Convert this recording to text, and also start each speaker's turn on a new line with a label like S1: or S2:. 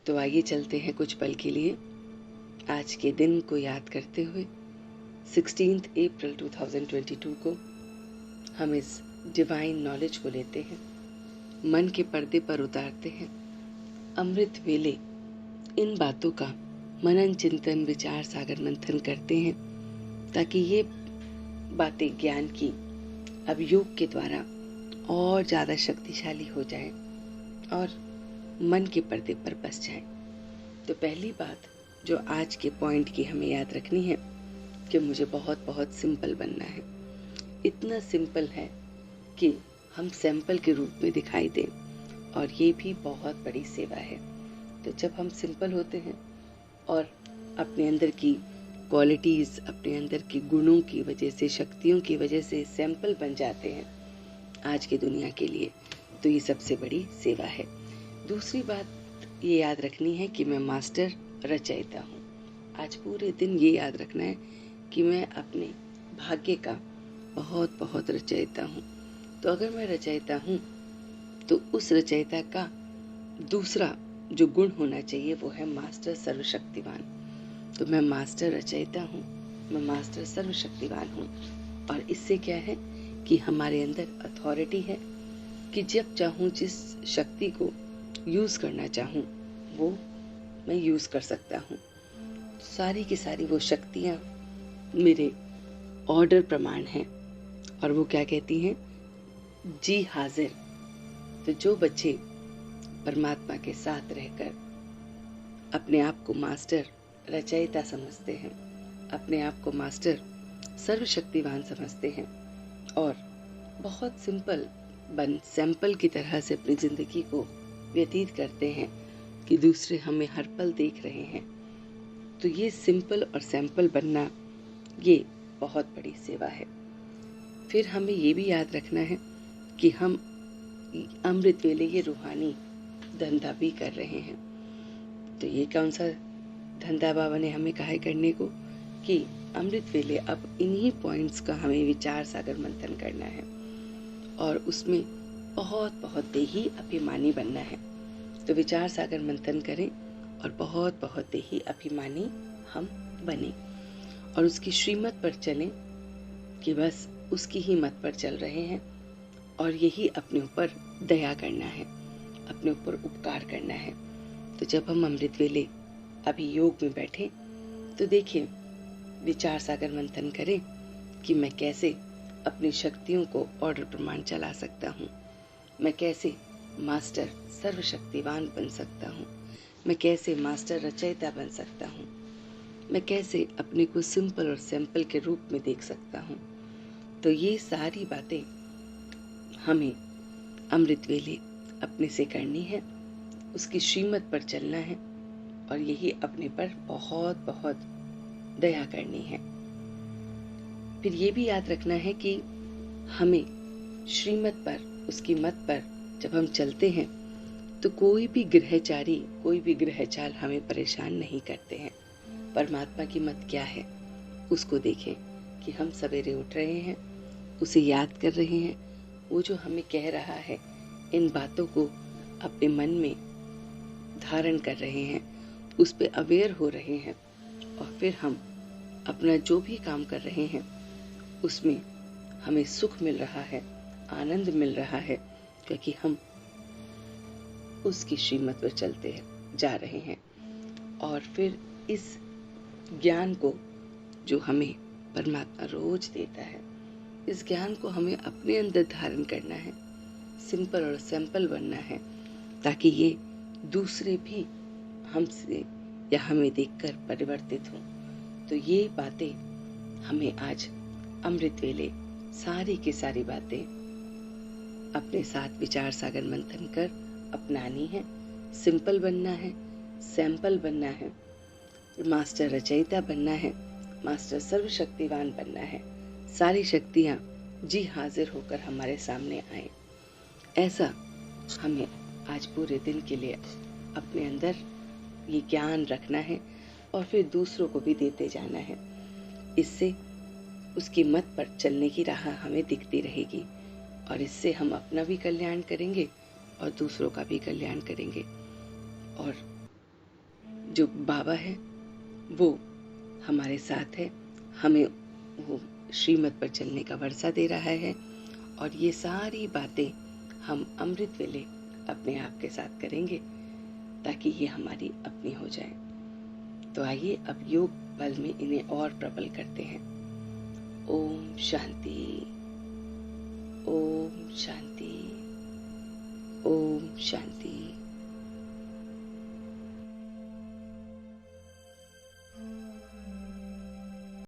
S1: तो आइए चलते हैं कुछ पल के लिए आज के दिन को याद करते हुए 16 अप्रैल 2022 को हम इस डिवाइन नॉलेज को लेते हैं, मन के पर्दे पर उतारते हैं, अमृत वेले इन बातों का मनन चिंतन विचार सागर मंथन करते हैं ताकि ये बातें ज्ञान की अब योग के द्वारा और ज़्यादा शक्तिशाली हो जाए और मन के पर्दे पर बस जाए। तो पहली बात जो आज के पॉइंट की हमें याद रखनी है कि मुझे बहुत बहुत सिंपल बनना है। इतना सिंपल है कि हम सैंपल के रूप में दिखाई दें, और ये भी बहुत बड़ी सेवा है। तो जब हम सिंपल होते हैं और अपने अंदर की क्वालिटीज़, अपने अंदर के गुणों की वजह से, शक्तियों की वजह से सैंपल बन जाते हैं आज की दुनिया के लिए, तो ये सबसे बड़ी सेवा है। दूसरी बात ये याद रखनी है कि मैं मास्टर रचयिता हूँ। आज पूरे दिन ये याद रखना है कि मैं अपने भाग्य का बहुत बहुत रचयिता हूँ। तो अगर मैं रचयिता हूँ तो उस रचयिता का दूसरा जो गुण होना चाहिए वो है मास्टर सर्वशक्तिवान। तो मैं मास्टर रचयिता हूँ, मैं मास्टर सर्वशक्तिवान हूँ। और इससे क्या है कि हमारे अंदर अथॉरिटी है कि जब चाहूँ जिस शक्ति को यूज़ करना चाहूँ वो मैं यूज़ कर सकता हूँ। सारी की सारी वो शक्तियाँ मेरे ऑर्डर प्रमाण हैं। और वो क्या कहती हैं? जी हाजिर। तो जो बच्चे परमात्मा के साथ रहकर अपने आप को मास्टर रचयिता समझते हैं, अपने आप को मास्टर सर्वशक्तिवान समझते हैं और बहुत सिंपल सैंपल की तरह से अपनी ज़िंदगी को व्यतीत करते हैं कि दूसरे हमें हर पल देख रहे हैं, तो ये सिंपल और सैंपल बनना ये बहुत बड़ी सेवा है। फिर हमें ये भी याद रखना है कि हम अमृत वेले ये रूहानी धंधा भी कर रहे हैं। तो ये कौन सा धंधा बाबा ने हमें कहा है करने को? कि अमृत वेले अब इन्हीं पॉइंट्स का हमें विचार सागर मंथन करना है और उसमें बहुत बहुत देही अभिमानी बनना है। तो विचार सागर मंथन करें और बहुत बहुत देही अभिमानी हम बने और उसकी श्रीमत पर चलें कि बस उसकी ही मत पर चल रहे हैं और यही अपने ऊपर दया करना है, अपने ऊपर उपकार करना है। तो जब हम अमृत वेले अभी योग में बैठे तो देखिए, विचार सागर मंथन करें कि मैं कैसे अपनी शक्तियों को ऑर्डर प्रमाण चला सकता हूँ, मैं कैसे मास्टर सर्वशक्तिवान बन सकता हूँ, मैं कैसे मास्टर रचयिता बन सकता हूँ, मैं कैसे अपने को सिंपल और सैंपल के रूप में देख सकता हूँ। तो ये सारी बातें हमें अमृत वेले अपने से करनी है, उसकी श्रीमत पर चलना है और यही अपने पर बहुत बहुत दया करनी है। फिर ये भी याद रखना है कि हमें श्रीमत पर, उसकी मत पर जब हम चलते हैं तो कोई भी ग्रहचारी, कोई भी ग्रहचाल हमें परेशान नहीं करते हैं। परमात्मा की मत क्या है उसको देखें कि हम सवेरे उठ रहे हैं, उसे याद कर रहे हैं, वो जो हमें कह रहा है इन बातों को अपने मन में धारण कर रहे हैं, उस पे अवेयर हो रहे हैं और फिर हम अपना जो भी काम कर रहे हैं उसमें हमें सुख मिल रहा है, आनंद मिल रहा है, क्योंकि हम उसकी श्रीमत पर चलते हैं, जा रहे हैं। और फिर इस ज्ञान को जो हमें परमात्मा रोज देता है, इस ज्ञान को हमें अपने अंदर धारण करना है, सिंपल और सैंपल बनना है ताकि ये दूसरे भी हमसे या हमें देखकर परिवर्तित हों। तो ये बातें हमें आज अमृत वेले सारी की सारी बातें अपने साथ विचार सागर मंथन कर अपनानी है। सिंपल बनना है, सैंपल बनना है, मास्टर रचयिता बनना है, मास्टर सर्वशक्तिवान बनना है। सारी शक्तियाँ जी हाजिर होकर हमारे सामने आए, ऐसा हमें आज पूरे दिन के लिए अपने अंदर ये ज्ञान रखना है और फिर दूसरों को भी देते जाना है। इससे उसकी मत पर चलने की राह हमें दिखती रहेगी और इससे हम अपना भी कल्याण करेंगे और दूसरों का भी कल्याण करेंगे और जो बाबा है वो हमारे साथ है, हमें वो श्रीमत पर चलने का वर्षा दे रहा है और ये सारी बातें हम अमृत वेले अपने आप के साथ करेंगे ताकि ये हमारी अपनी हो जाए। तो आइए अब योग बल में इन्हें और प्रबल करते हैं। ओम शांति, ओम शांति, ओम शांति।